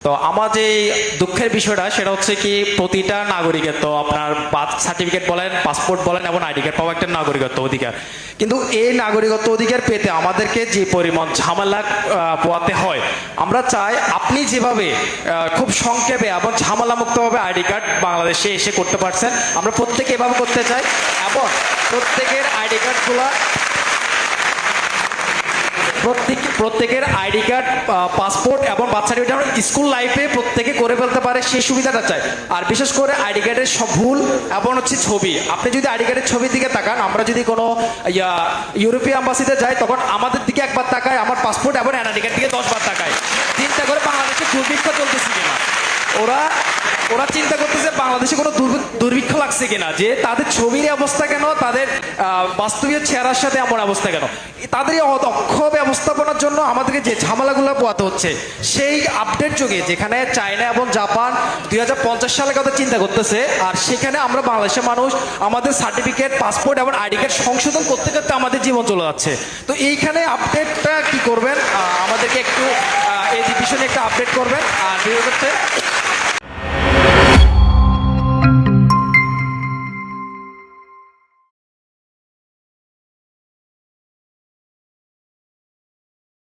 তো আমার যে দুঃখের বিষয়টা সেটা হচ্ছে কি প্রতিটা নাগরিকের তো আপনার বার্থ সার্টিফিকেট বলেন, পাসপোর্ট বলেন এবং আইডি কার্ড পাওয়া একটা নাগরিকত্ব অধিকার। কিন্তু এই নাগরিকত্ব অধিকার পেতে আমাদেরকে যে পরিমাণ ঝামেলা পোয়াতে হয়, আমরা চাই আপনি যেভাবে খুব সংক্ষেপে এবং ঝামেলা মুক্তভাবে আইডি কার্ড বাংলাদেশে এসে করতে পারছেন, আমরা প্রত্যেকে এভাবে করতে চাই এবং প্রত্যেকের আইডি কার্ডগুলো প্রত্যেকের আইডি কার্ড, পাসপোর্ট এবং বার্থ সার্টিফিকেট যেন স্কুল লাইফে প্রত্যেকে করে ফেলতে পারে সেই সুবিধাটা চাই। আর বিশেষ করে আইডি কার্ডের সব ভুল এবং হচ্ছে ছবি, আপনি যদি আইডি কার্ডের ছবির দিকে তাকান, আমরা যদি কোনো ইউরোপীয় অ্যাম্বাসিতে যাই তখন আমাদের দিকে একবার তাকায়, আমার পাসপোর্ট এবং এনআইডি কার্ড দিকে 10 বার তাকায়, চিন্তা করে বাংলাদেশে দুর্ভিক্ষ চলতেছে কিনা। ওরা চিন্তা করতেছে বাংলাদেশে কোনো দুর্ভিক্ষ লাগছে কিনা, যে তাদের ছবির অবস্থা কেন, তাদের বাস্তবীয় চেহারার সাথে এমন অবস্থা কেন। তাদের এই অদক্ষ ব্যবস্থাপনার জন্য আমাদেরকে যে ঝামেলাগুলো পোয়াতে হচ্ছে, সেই আপডেট যুগে যেখানে চায়না এবং জাপান 2050 সালের কথা চিন্তা করতেছে, আর সেখানে আমরা বাংলাদেশের মানুষ আমাদের সার্টিফিকেট, পাসপোর্ট এবং আইডি কার্ড সংশোধন করতে করতে আমাদের জীবন চলে যাচ্ছে। তো এইখানে আপডেটটা কি করবেন, আমাদেরকে একটু এই বিষয়ে একটা আপডেট করবেন। আর হচ্ছে